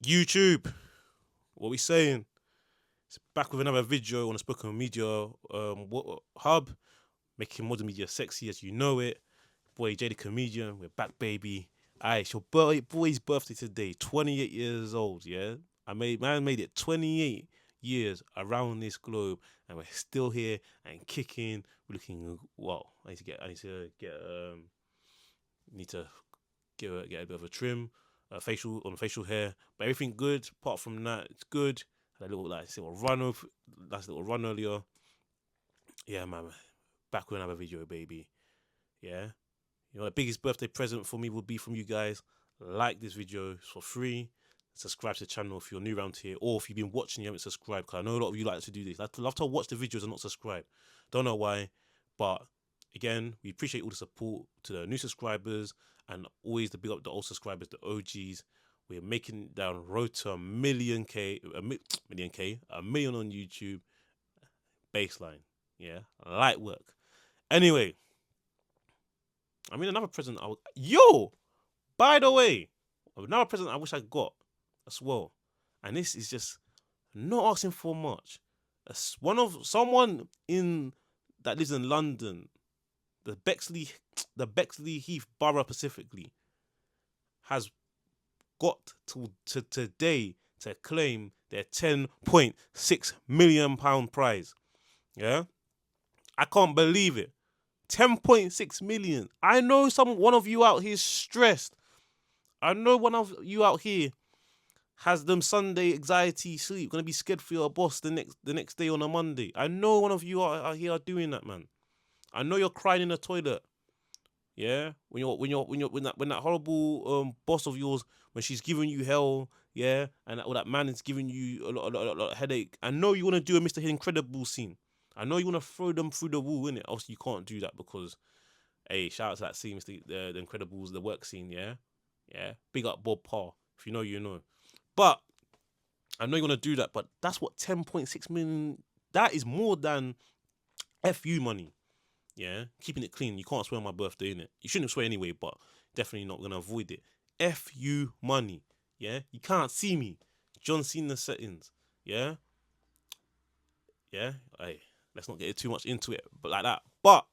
YouTube, what we saying? It's back with another video on the spoken media hub, making modern media sexy as you know it. Boy, Jay the comedian, we're back, baby. Alright, it's your boy's birthday today, 28 years old. Yeah, man made it 28 years around this globe, and we're still here and kicking. We're looking well. I need to get get a bit of a trim, facial hair, but everything good. Apart from that, it's good. Had a little last little run earlier. Yeah, man, back with another video, baby. Yeah, you know the biggest birthday present for me would be from you guys. Like this video, it's for free. Subscribe to the channel if you're new around here, or if you've been watching, you haven't subscribed. Cause I know a lot of you like to do this. I love to watch the videos and not subscribe. Don't know why, but again, we appreciate all the support to the new subscribers and always the big up the old subscribers, the OGs. We're making down road to a million on YouTube. Baseline, yeah, light work. Anyway, I mean another present. By the way, another present I wish I got as well, and this is just not asking for much. Someone in that lives in London, the Bexley Heath borough specifically, has got to today to claim their £10.6 million prize. Yeah, I can't believe it. 10.6 million. I know one of you out here is stressed. I know one of you out here has them Sunday anxiety sleep, gonna be scared for your boss the next day on a Monday. I know one of you out here are doing that, man. I know you're crying in the toilet. Yeah, when that horrible boss of yours, when she's giving you hell, yeah, and that man is giving you a lot of headache. I know you want to do a Mr. Incredible scene. I know you want to throw them through the wall, innit? Obviously, you can't do that because, hey, shout out to that scene, the Incredibles, the work scene, yeah? Yeah, big up Bob Parr. If you know, you know. But, I know you want to do that, but that's what 10.6 million, that is more than FU money, yeah? Keeping it clean, you can't swear on my birthday, innit? You shouldn't swear anyway, but definitely not going to avoid it. FU money, yeah? You can't see me. John Cena settings, yeah? Yeah, hey. Let's not get too much into it, but like that. But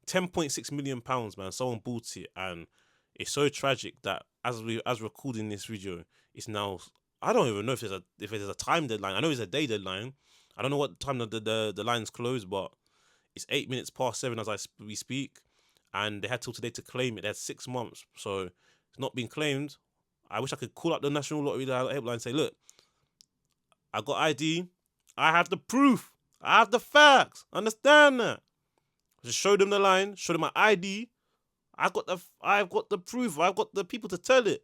£10.6 million, man. Someone bought it, and it's so tragic that as recording this video, it's now. I don't even know if there's a time deadline. I know it's a day deadline. I don't know what time the lines close, but it's 8 minutes past 7 as we speak, and they had till today to claim it. They had 6 months, so it's not been claimed. I wish I could call up the National Lottery helpline and say, look, I got ID. I have the proof. I have the facts. Understand that? Just show them the line. Show them my ID. I've got the proof. I've got the people to tell it.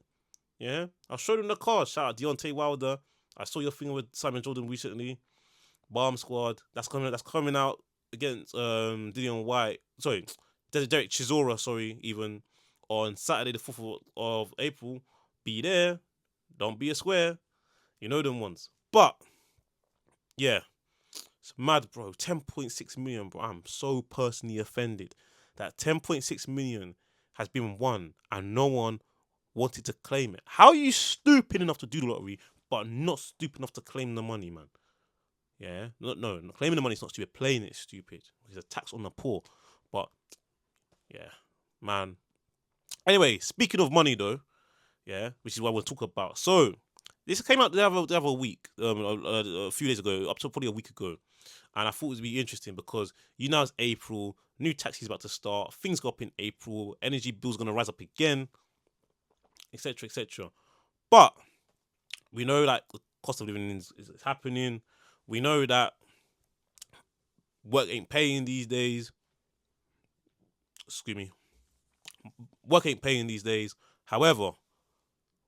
Yeah, I'll show them the card. Shout out Deontay Wilder. I saw your thing with Simon Jordan recently. Bomb Squad. That's coming out against Dillian White. Sorry, Derek Chisora. Sorry, even on Saturday the 4th of April. Be there. Don't be a square. You know them ones. But yeah, it's mad, bro. 10.6 million, bro. I'm so personally offended that 10.6 million has been won and no one wanted to claim it. How are you stupid enough to do the lottery but not stupid enough to claim the money, man? Yeah, no, claiming the money is not stupid. Playing it's stupid. It's a tax on the poor. But yeah, man. Anyway, speaking of money though, yeah, which is what we'll talk about. So this came out the other week, a few days ago, up to probably a week ago. And I thought it would be interesting because you know it's April, new tax is about to start, things go up in April, energy bills going to rise up again, etc., etc. But we know that the cost of living is happening. We know that work ain't paying these days. Excuse me. Work ain't paying these days. However,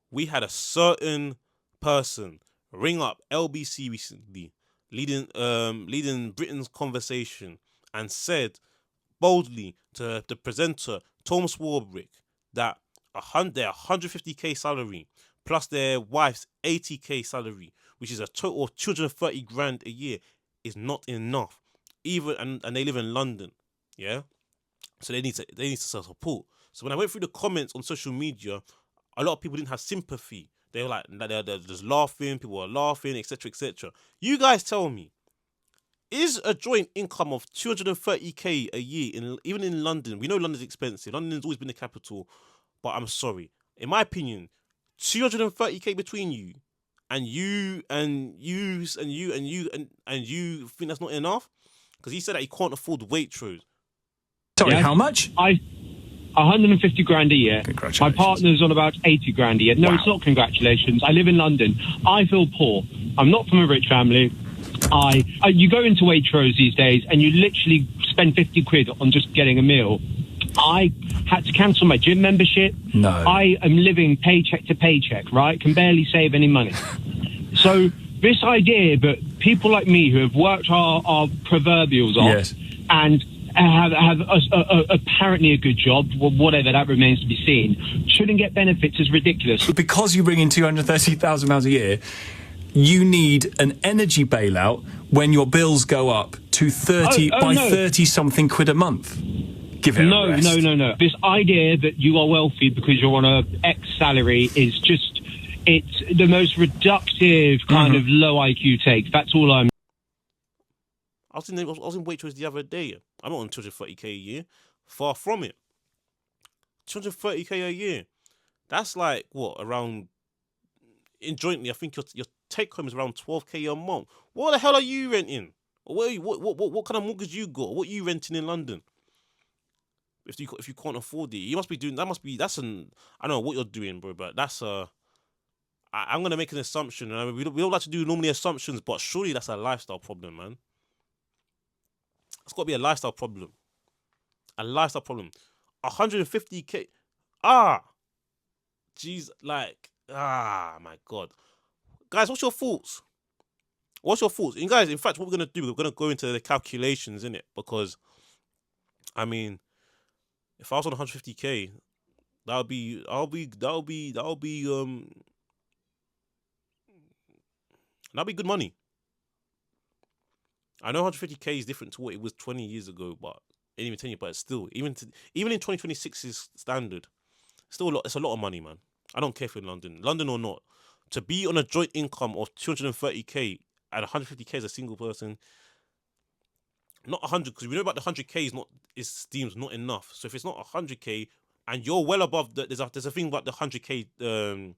we had a certain person ring up LBC recently, leading Britain's conversation, and said boldly to the presenter Tom Swarbrick that their 150k salary plus their wife's 80k salary, which is a total of 230 grand a year, is not enough. And they live in London, yeah. So they need to support. So when I went through the comments on social media, a lot of people didn't have sympathy They were like, they're just laughing. People are laughing, etc., etc. You guys tell me, is a joint income of 230k a year even in London? We know London's expensive. London's always been the capital, but I'm sorry. In my opinion, 230k between you and you think that's not enough? Because he said that he can't afford Waitrose. Sorry, how much? 150 grand a year. My partner's on about 80 grand a year. No, Wow. It's not congratulations. I live in London. I feel poor. I'm not from a rich family. You go into Waitrose these days and you literally spend 50 quid on just getting a meal. I had to cancel my gym membership. No. I am living paycheck to paycheck, right? Can barely save any money. So this idea that people like me who have worked our proverbials off Yes. and have apparently a good job, whatever that remains to be seen, shouldn't get benefits is ridiculous. Because you bring in £230,000 a year, you need an energy bailout when your bills go up to 30 something quid a month. Give it a rest. No. This idea that you are wealthy because you're on a X salary is just, it's the most reductive kind of low IQ take. That's all I'm. I was in Waitrose the other day. I'm not on 230k a year. Far from it. 230k a year. That's like what, around, in jointly, I think your take home is around 12k a month. What the hell are you renting? What kind of mortgage you got? What are you renting in London? If you can't afford it, you must be doing. I don't know what you're doing, bro, but I'm gonna make an assumption. And we don't like to do normally assumptions, but surely that's a lifestyle problem, man. It's got to be a lifestyle problem. A lifestyle problem. 150k. Jeez, my God. Guys, what's your thoughts? And guys, in fact, what we're gonna do, we're gonna go into the calculations, innit? Because, I mean, if I was on 150k, that'll be good money. I know 150k is different to what it was 20 years ago, but even 10 years, but still, even in 2026's standard, still it's a lot of money, man. I don't care if you're in London or not. To be on a joint income of 230k and 150k as a single person, not 100, because we know about the 100k seems not enough. So if it's not 100k and you're well above there's a thing about the 100k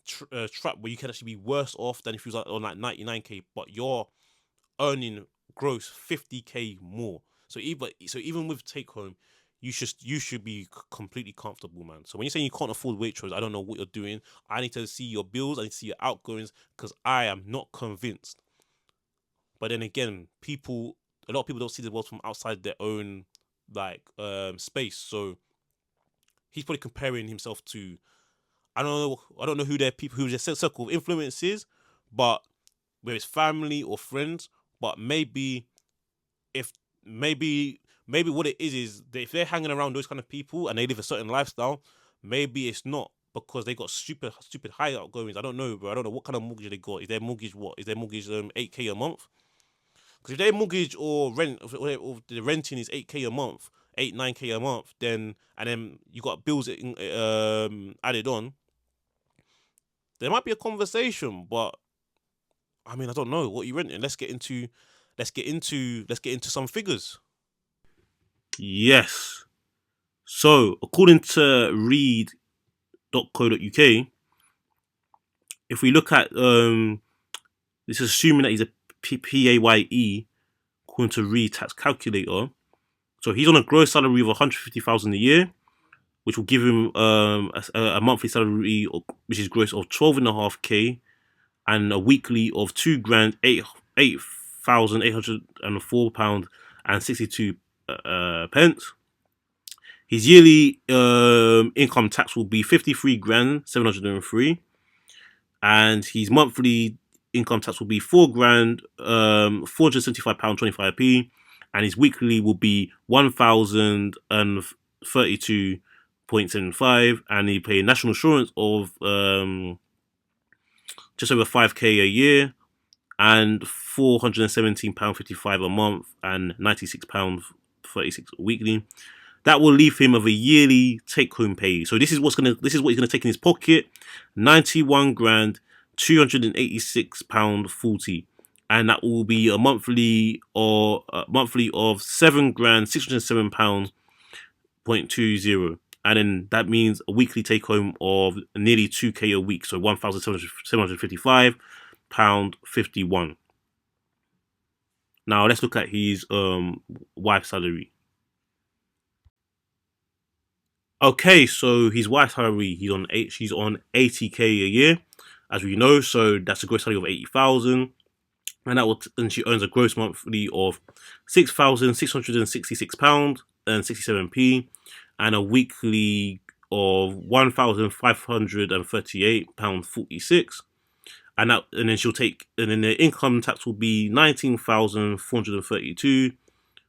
trap where you can actually be worse off than if you was on like 99k, but you're earning gross 50k more. So even with take home, you should be completely comfortable, man. So when you're saying you can't afford Waitrose, I don't know what you're doing. I need to see your bills. I need to see your outgoings, because I am not convinced. But then again, a lot of people don't see the world from outside their own space. So he's probably comparing himself to, I don't know who their circle of influence is, but whether it's family or friends. But maybe what it is that if they're hanging around those kind of people and they live a certain lifestyle, maybe it's not because they got stupid high outgoings. I don't know, bro. I don't know what kind of mortgage they got. Is their mortgage 8k a month? Because if their mortgage or rent or the renting is 8k a month, 9k a month, and then you got bills added on, there might be a conversation. But I mean, I don't know what you renting. Let's get into some figures. Yes. So, according to read.co.uk, if we look at this is assuming that he's a PAYE, according to Read tax calculator. So he's on a gross salary of 150,000 a year, which will give him a monthly salary which is gross of 12.5k, and a weekly of £8,804 and 62 pence. His yearly income tax will be 53,703, and his monthly income tax will be £4,475.25p, and his weekly will be 1,032.75, and he pay national insurance of just over 5k a year, and £417.55 a month, and £96.36 weekly. that will leave him with a yearly take-home pay. So this is what he's gonna take in his pocket: 91 grand, £286.40, and that will be a monthly of 7 grand, £607.20, and then that means a weekly take-home of nearly 2k a week, so £1,755.51. Now let's look at his wife's salary. Okay, so his wife's salary, she's on 80k a year, as we know. So that's a gross salary of 80,000, and she earns a gross monthly of £6,666.67, and a weekly of £1,538.46. And then the income tax will be 19,432,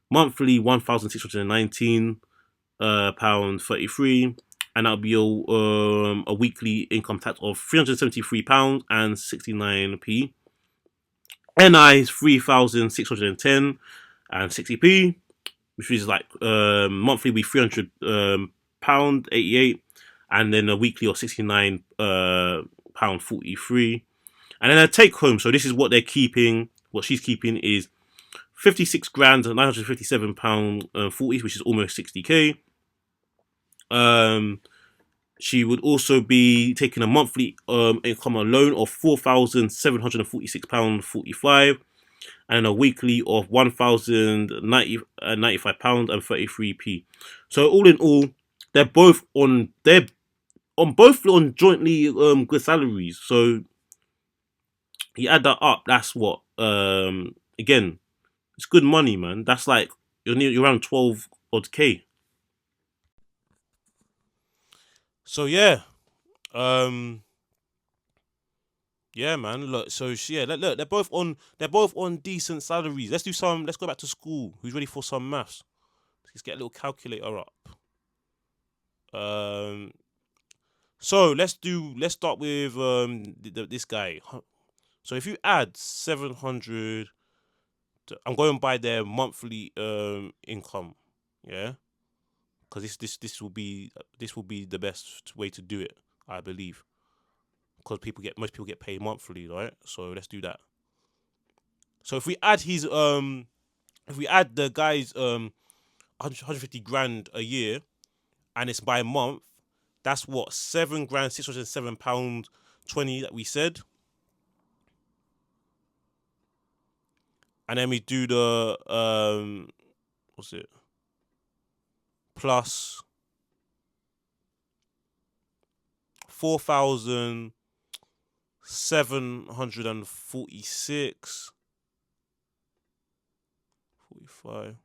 monthly £1,619.33, and that'll be a weekly income tax of £373.69. NI is 3,610.60p, which is like monthly be £300.88, and then a weekly of £69.43. And then a take home. So this is what they're keeping. What she's keeping is 56 grand, £957.40, which is almost 60k. She would also be taking a monthly income alone of £4,746.45, and a weekly of £1,095.33p. So all in all, they're both on jointly good salaries. So you add that up, that's what again, it's good money, man. That's like you're around 12 odd k. So yeah, yeah, man. Look, so look, they're both on decent salaries. Let's go back to school. Who's ready for some maths? Let's get a little calculator up. So let's start with this guy. So if you add 700, I'm going by their monthly income, yeah, because this will be the best way to do it, I believe, because most people get paid monthly, right? So let's do that. So if we add the guy's 150 grand a year, and it's by month, that's what, £7,607.20 that we said. And then we do the what's it? Plus 4,746. 45.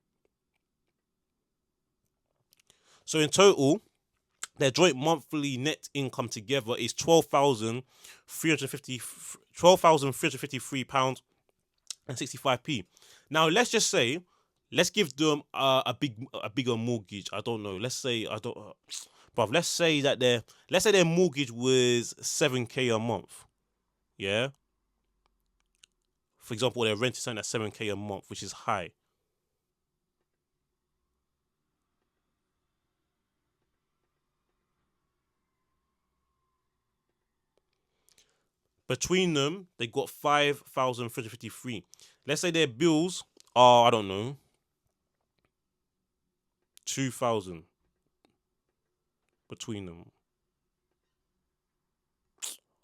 So in total, their joint monthly net income together is £12,353 and 65p. Now let's just say, let's give them a bigger mortgage. I don't know. Let's say let's say their mortgage was 7k a month. Yeah. For example, their rent is something at 7k a month, which is high. Between them, they got 5,353. Let's say their bills are, I don't know, 2,000 between them.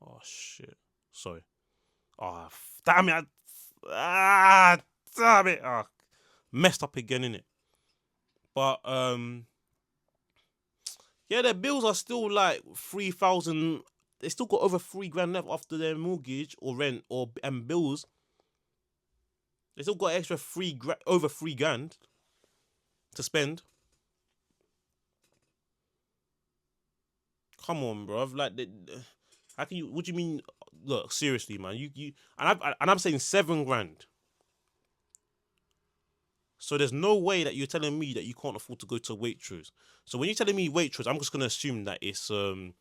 Oh shit! Sorry. Oh damn it! Damn it! Messed up again, innit? But yeah, their bills are still like 3,000. They still got over 3 grand left after their mortgage or rent and bills. They still got extra over 3 grand to spend. Come on, bro. Like, how can you? What do you mean? Look, seriously, man. I'm saying 7 grand. So there's no way that you're telling me that you can't afford to go to Waitrose. So when you're telling me Waitrose, I'm just gonna assume that it's all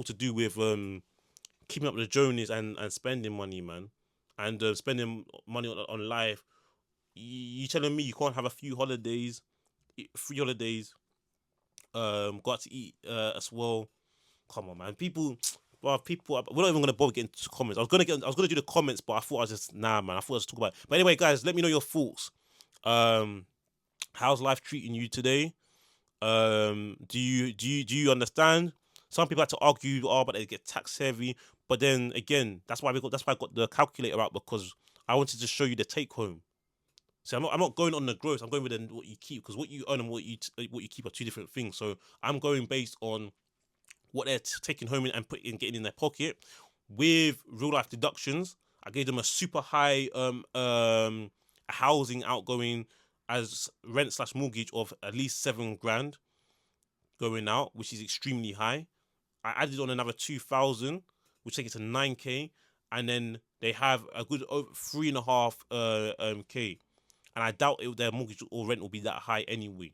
to do with keeping up with the Joneses and spending money, man, and spending money on life. You telling me you can't have a few holidays, free holidays, Go out to eat as well. Come on, man. People. Well, we're not even gonna bother getting to comments. I was gonna do the comments, but I thought I was just man. I thought I was talking about it. But anyway, guys, let me know your thoughts. How's life treating you today? Do you understand? Some people like to argue, but they get tax heavy. But then again, that's why I got the calculator out, because I wanted to show you the take home. So I'm not going on the gross. I'm going with what you keep, because what you earn and what you keep are two different things. So I'm going based on what they're taking home and getting in their pocket with real life deductions. I gave them a super high housing outgoing as rent / mortgage of at least £7,000 going out, which is extremely high. I added on another 2,000, which takes it to 9k, and then they have a good 3.5 k, and I doubt their mortgage or rent will be that high anyway.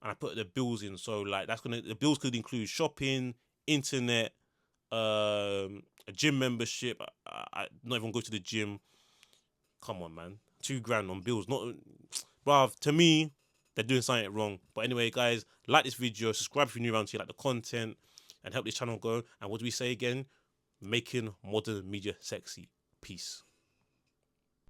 And I put the bills in, so like the bills could include shopping, internet, a gym membership. I not even go to the gym. Come on, man, £2,000 on bills. Not, bruv. To me, they're doing something wrong. But anyway, guys, like this video, subscribe if you're new around here, like the content, and help this channel go. And what do we say again? Making modern media sexy. Peace.